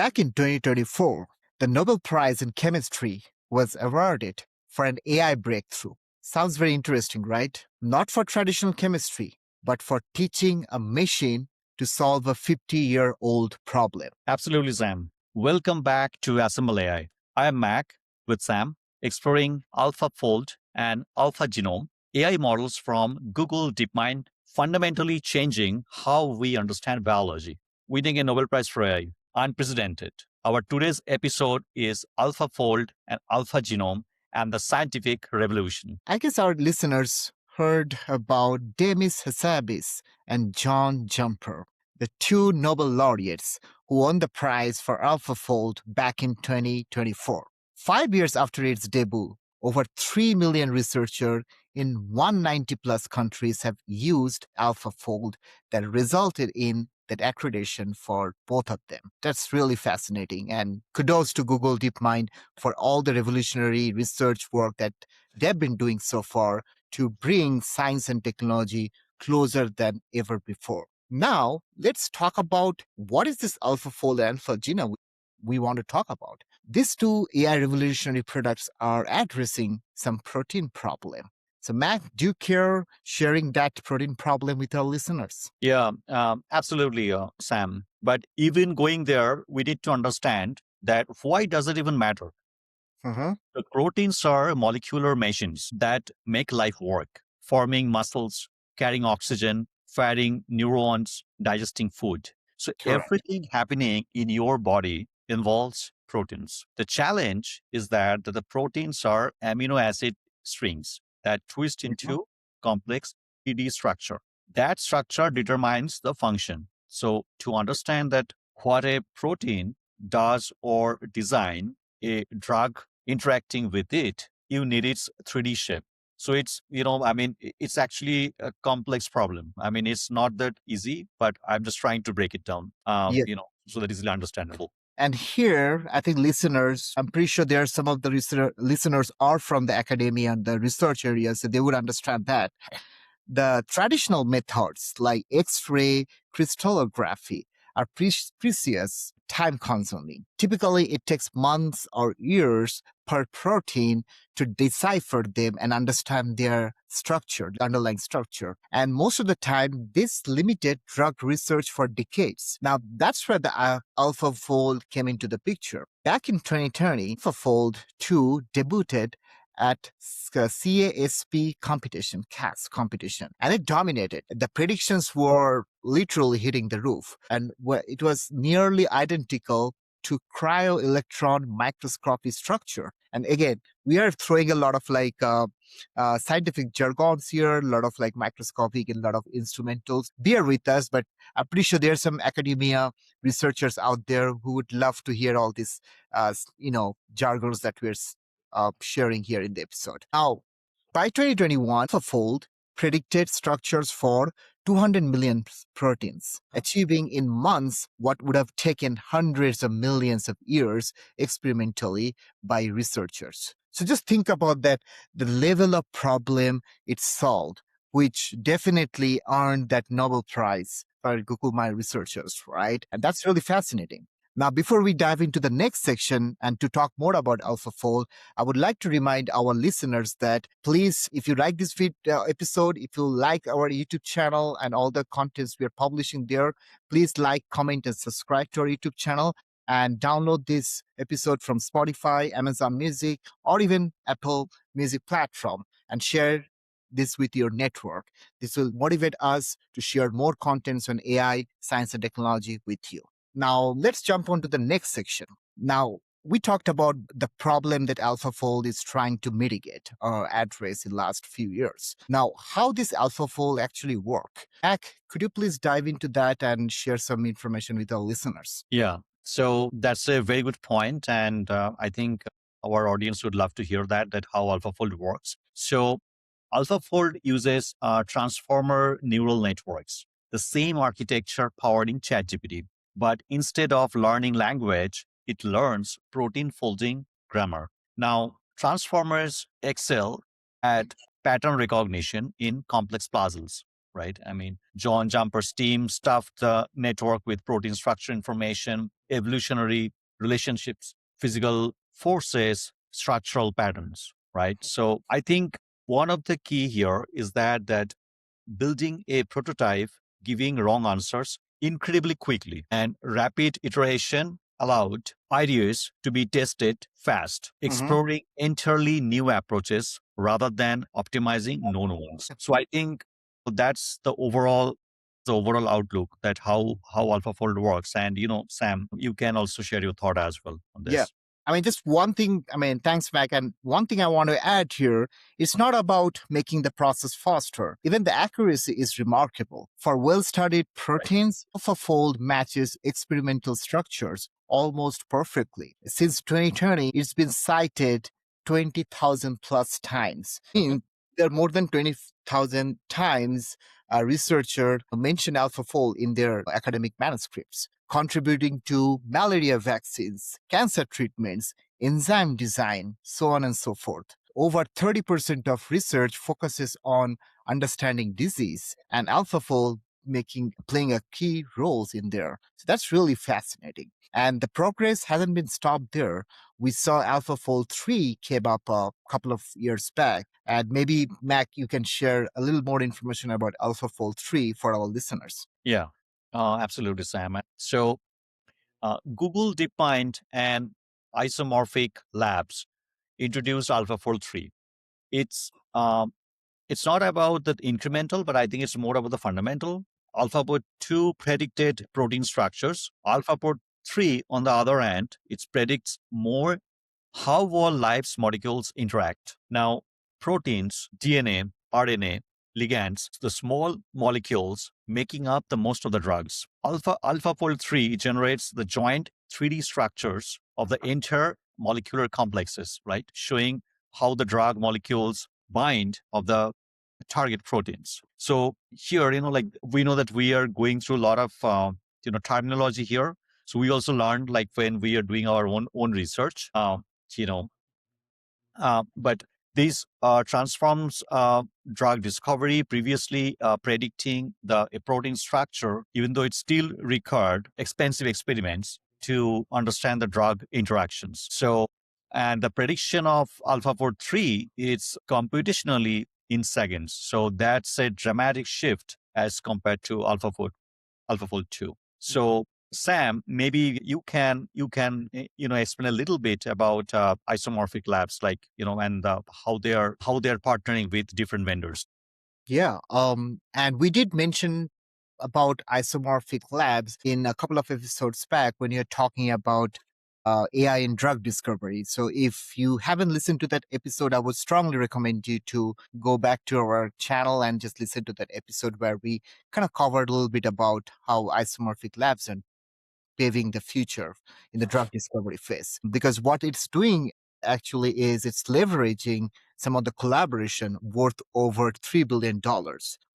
back in 2024, the Nobel Prize in Chemistry was awarded for an AI breakthrough. Sounds very interesting, right? Not for traditional chemistry, but for teaching a machine to solve a 50-year-old problem. Absolutely, Sam. Welcome back to AsembleAI. I am Mac with Sam, exploring AlphaFold and AlphaGenome, AI models from Google DeepMind, fundamentally changing how we understand biology. Winning a Nobel Prize for AI, unprecedented. Our today's episode is AlphaFold and AlphaGenome and the scientific revolution. I guess our listeners heard about Demis Hassabis and John Jumper, the two Nobel laureates who won the prize for AlphaFold back in 2024. 5 years after its debut, over 3 million researchers in 190 plus countries have used AlphaFold that resulted in that accreditation for both of them. That's really fascinating. And kudos to Google DeepMind for all the revolutionary research work that they've been doing so far to bring science and technology closer than ever before. Now, let's talk about what is this AlphaFold and AlphaGenome we want to talk about. These two AI revolutionary products are addressing some protein problem. So, Mac, do you care sharing that protein problem with our listeners? Yeah, absolutely, Sam. But even going there, we need to understand that why does it even matter? Uh-huh. The proteins are molecular machines that make life work, forming muscles, carrying oxygen, firing neurons, digesting food. So Correct. everything happening in your body involves proteins. The challenge is that the proteins are amino acid strings that twist into complex 3D structure. That structure determines the function. So to understand that what a protein does or design a drug interacting with it, you need its 3D shape. So it's actually a complex problem. I mean, it's not that easy, but I'm just trying to break it down, Yes. so that easily understandable. And here, I think listeners, I'm pretty sure there are some of the listeners are from the academia and the research areas, so they would understand that. The traditional methods like X-ray crystallography are precious, time consuming. Typically, it takes months or years per protein to decipher them and understand their structure, the underlying structure. And most of the time, this limited drug research for decades. Now, that's where the AlphaFold came into the picture. Back in 2020, AlphaFold 2 debuted at CASP competition, CAS competition, and it dominated. The predictions were literally hitting the roof, and it was nearly identical to cryo-electron microscopy structure. And again, we are throwing a lot of scientific jargons here, a lot of microscopic and a lot of instrumentals. Bear with us, but I'm pretty sure there are some academia researchers out there who would love to hear all these, jargons that we're sharing here in the episode. Now, by 2021, AlphaFold predicted structures for 200 million proteins, achieving in months what would have taken hundreds of millions of years experimentally by researchers. So just think about that, the level of problem it solved, which definitely earned that Nobel Prize for Google My researchers, right? And that's really fascinating. Now, before we dive into the next section and to talk more about AlphaFold, I would like to remind our listeners that please, if you like this episode, if you like our YouTube channel and all the contents we are publishing there, please like, comment, and subscribe to our YouTube channel and download this episode from Spotify, Amazon Music, or even Apple Music platform and share this with your network. This will motivate us to share more contents on AI, science, and technology with you. Now, let's jump on to the next section. Now, we talked about the problem that AlphaFold is trying to mitigate or address in the last few years. Now, how this AlphaFold actually work? Mac, could you please dive into that and share some information with our listeners? Yeah, so that's a very good point, and I think our audience would love to hear that how AlphaFold works. So AlphaFold uses transformer neural networks, the same architecture powering ChatGPT. But instead of learning language, it learns protein folding grammar. Now, transformers excel at pattern recognition in complex puzzles, right? I mean, John Jumper's team stuffed the network with protein structure information. evolutionary relationships, physical forces, structural patterns, right? So I think one of the key here is that building a prototype, giving wrong answers incredibly quickly, and rapid iteration allowed ideas to be tested fast, Mhm. exploring entirely new approaches rather than optimizing known ones. So I think that's the overall outlook that how AlphaFold works. And Sam, you can also share your thought as well on Yeah. this. I mean, just one thing. I mean, thanks, Mac. And one thing I want to add here, it's not about making the process faster. Even the accuracy is remarkable. For well studied Right. proteins, AlphaFold matches experimental structures almost perfectly. Since 2020, it's been cited 20,000 plus times. There are more than 20,000 times a researcher mentioned AlphaFold in their academic manuscripts, contributing to malaria vaccines, cancer treatments, enzyme design, so on and so forth. Over 30% of research focuses on understanding disease, and AlphaFold playing a key roles in there. So that's really fascinating. And the progress hasn't been stopped there. We saw AlphaFold 3 came up a couple of years back. And maybe, Mac, you can share a little more information about AlphaFold 3 for our listeners. Yeah, absolutely, Sam. So Google DeepMind and Isomorphic Labs introduced AlphaFold 3. It's um, it's not about the incremental, but I think it's more about the fundamental. AlphaFold 2 predicted protein structures. AlphaFold 3, on the other hand, it predicts more how all life's molecules interact. Now, proteins, DNA, RNA, ligands, the small molecules making up the most of the drugs. AlphaFold 3 generates the joint 3D structures of the entire molecular complexes, right? Showing how the drug molecules bind of the target proteins. So here, like we know that we are going through a lot of terminology here. So we also learned, like when we are doing our own research, you know, but this transforms drug discovery, previously predicting the a protein structure, even though it still required expensive experiments to understand the drug interactions. So, and the prediction of AlphaFold 3 is computationally in seconds. So that's a dramatic shift as compared to AlphaFold 2. So Sam, maybe you can explain a little bit about isomorphic labs, like and how they're partnering with different vendors. Yeah. And we did mention about isomorphic labs in a couple of episodes back when you're talking about AI in drug discovery. So if you haven't listened to that episode, I would strongly recommend you to go back to our channel and just listen to that episode where we kind of covered a little bit about how isomorphic labs are paving the future in the drug discovery phase. Because what it's doing actually is it's leveraging some of the collaboration worth over $3 billion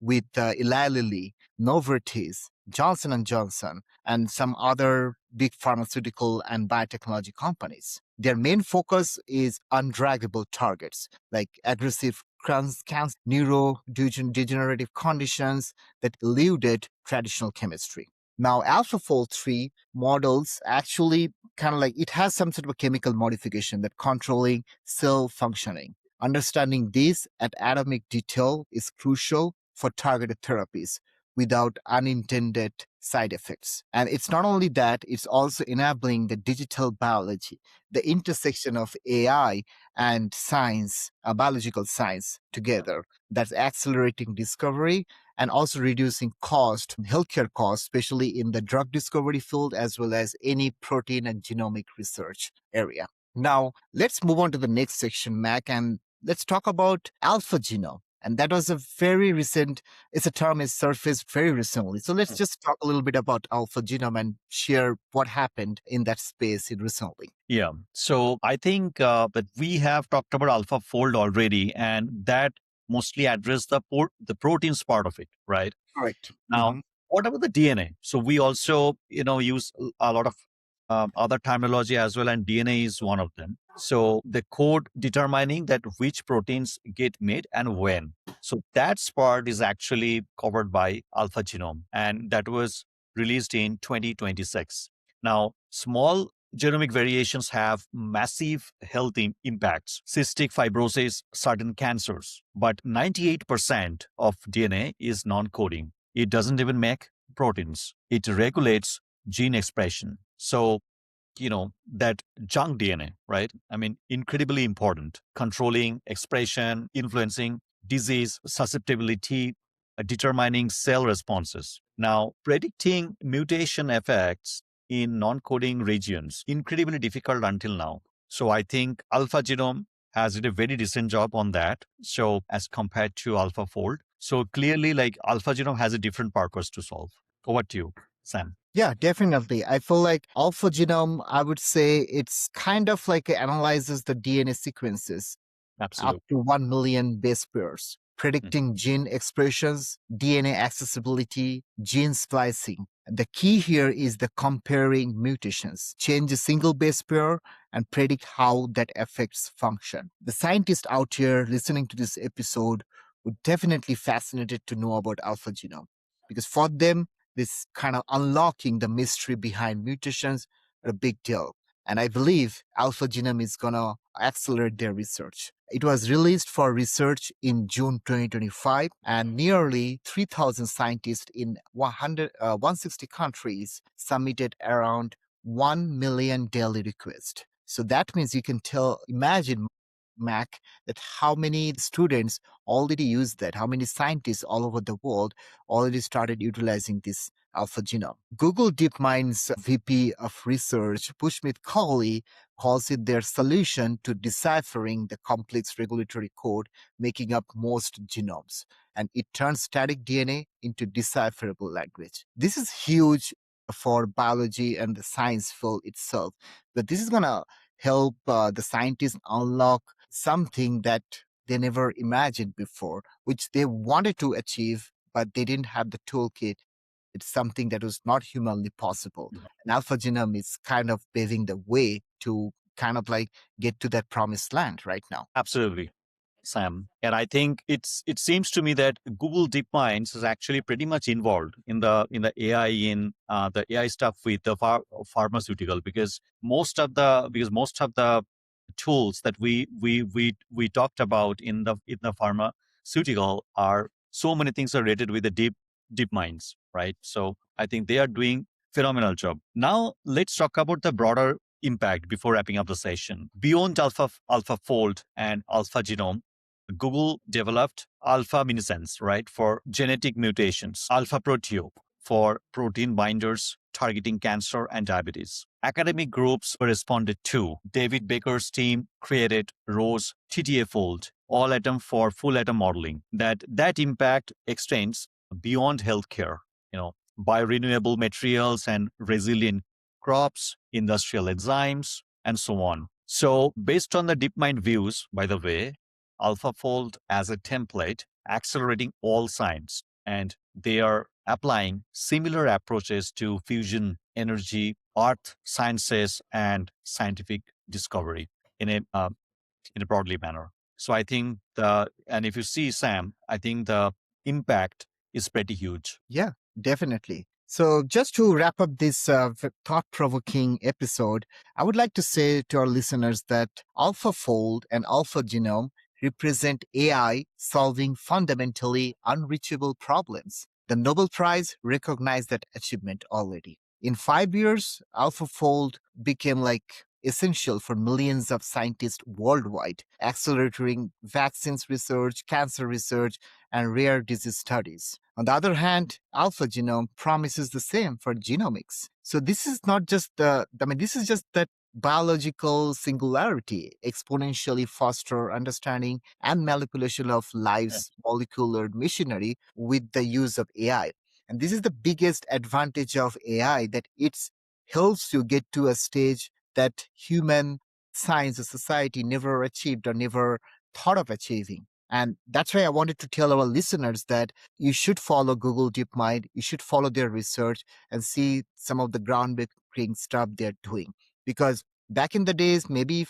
with Eli Lilly, Novartis, Johnson and Johnson, and some other big pharmaceutical and biotechnology companies. Their main focus is undruggable targets like aggressive cancer, neurodegenerative conditions that eluded traditional chemistry. Now, AlphaFold 3 models actually kind of like it has some sort of a chemical modification that controlling cell functioning. Understanding this at atomic detail is crucial for targeted therapies without unintended side effects. And it's not only that, it's also enabling the digital biology, the intersection of AI and science, biological science together, that's accelerating discovery and also reducing healthcare costs, especially in the drug discovery field, as well as any protein and genomic research area. Now, let's move on to the next section, Mac, and let's talk about AlphaGenome. And that was a very recent, it's a term is surfaced very recently. So let's just talk a little bit about AlphaGenome and share what happened in that space recently. Yeah. So I think that we have talked about AlphaFold already, and that mostly addressed the proteins part of it, right? Correct. Now, what about the DNA? So we also, use a lot of other terminology as well, and DNA is one of them. So the code determining that which proteins get made and when. So that part is actually covered by AlphaGenome, and that was released in 2026. Now, small genomic variations have massive health impacts, cystic fibrosis, certain cancers. But 98% of DNA is non coding. It doesn't even make proteins, it regulates gene expression. So, that junk DNA, right? I mean, incredibly important, controlling expression, influencing disease susceptibility, determining cell responses. Now, predicting mutation effects in non-coding regions, incredibly difficult until now. So I think AlphaGenome has did a very decent job on that. So as compared to AlphaFold. So clearly, like AlphaGenome has a different purpose to solve. Over to you, Sam. Yeah, definitely. I feel like AlphaGenome, I would say it's kind of like it analyzes the DNA sequences up Absolutely. to 1 million base pairs, Mm. predicting gene expressions, DNA accessibility, gene splicing. The key here is the comparing mutations. Change a single base pair and predict how that affects function. The scientists out here listening to this episode would definitely fascinated to know about AlphaGenome because for them, this kind of unlocking the mystery behind mutations are a big deal. And I believe AlphaGenome is going to accelerate their research. It was released for research in June 2025, and nearly 3,000 scientists in 160 countries submitted around 1 million daily requests. So that means you can imagine, Mac, that how many students already use that, how many scientists all over the world already started utilizing this AlphaGenome. Google DeepMind's VP of Research, Pushmit Kohli, calls it their solution to deciphering the complex regulatory code making up most genomes. And it turns static DNA into decipherable language. This is huge for biology and the science field itself. But this is going to help the scientists unlock something that they never imagined before, which they wanted to achieve, but they didn't have the toolkit. It's something that was not humanly possible. And AlphaGenome is kind of paving the way to kind of like get to that promised land right now. Absolutely, Sam. And I think it seems to me that Google DeepMind is actually pretty much involved in the AI the AI stuff with the pharmaceutical because most of the tools that we talked about in the pharmaceutical are so many things are related with the deep minds, right? So I think they are doing phenomenal job. Now let's talk about the broader impact before wrapping up the session. Beyond AlphaFold and AlphaGenome, Google developed alpha-miniscence, right, for genetic mutations, AlphaProteo for protein binders targeting cancer and diabetes. Academic groups responded too. David Baker's team created ROSE TDA-fold, all atom for full atom modeling. That impact extends beyond healthcare, biorenewable materials and resilient crops, industrial enzymes, and so on. So, based on the DeepMind views, by the way, AlphaFold as a template, accelerating all science, and they are applying similar approaches to fusion energy, earth sciences, and scientific discovery in a broadly manner. So I think and if you see Sam, I think the impact is pretty huge. Yeah, definitely. So, just to wrap up this thought provoking episode, I would like to say to our listeners that AlphaFold and AlphaGenome represent AI solving fundamentally unreachable problems. The Nobel Prize recognized that achievement already. In 5 years, AlphaFold became like essential for millions of scientists worldwide, accelerating vaccines research, cancer research, and rare disease studies. On the other hand, AlphaGenome promises the same for genomics. So this is not just this is just that biological singularity, exponentially faster understanding and manipulation of Yeah. life's molecular machinery with the use of AI. And this is the biggest advantage of AI, that it helps you get to a stage that human science or society never achieved or never thought of achieving. And that's why I wanted to tell our listeners that you should follow Google DeepMind, you should follow their research and see some of the groundbreaking stuff they're doing. Because back in the days, maybe,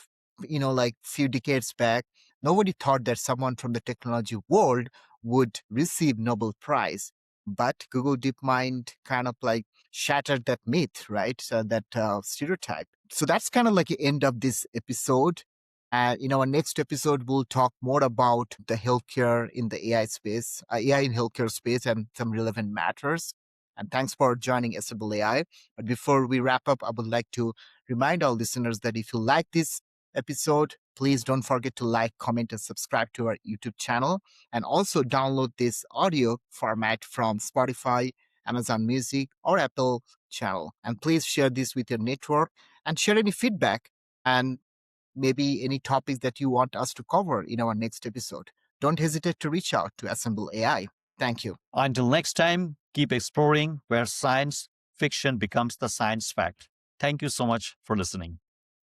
like few decades back, nobody thought that someone from the technology world would receive Nobel Prize. But Google DeepMind kind of like shattered that myth, right? So that stereotype. So that's kind of like the end of this episode. And in our next episode, we'll talk more about the healthcare in the AI space, AI in healthcare space, and some relevant matters. And thanks for joining Assemble AI. But before we wrap up, I would like to remind our listeners that if you like this episode, please don't forget to like, comment, and subscribe to our YouTube channel. And also download this audio format from Spotify, Amazon Music, or Apple channel. And please share this with your network and share any feedback and maybe any topics that you want us to cover in our next episode. Don't hesitate to reach out to Assemble AI. Thank you. Until next time, keep exploring where science fiction becomes the science fact. Thank you so much for listening.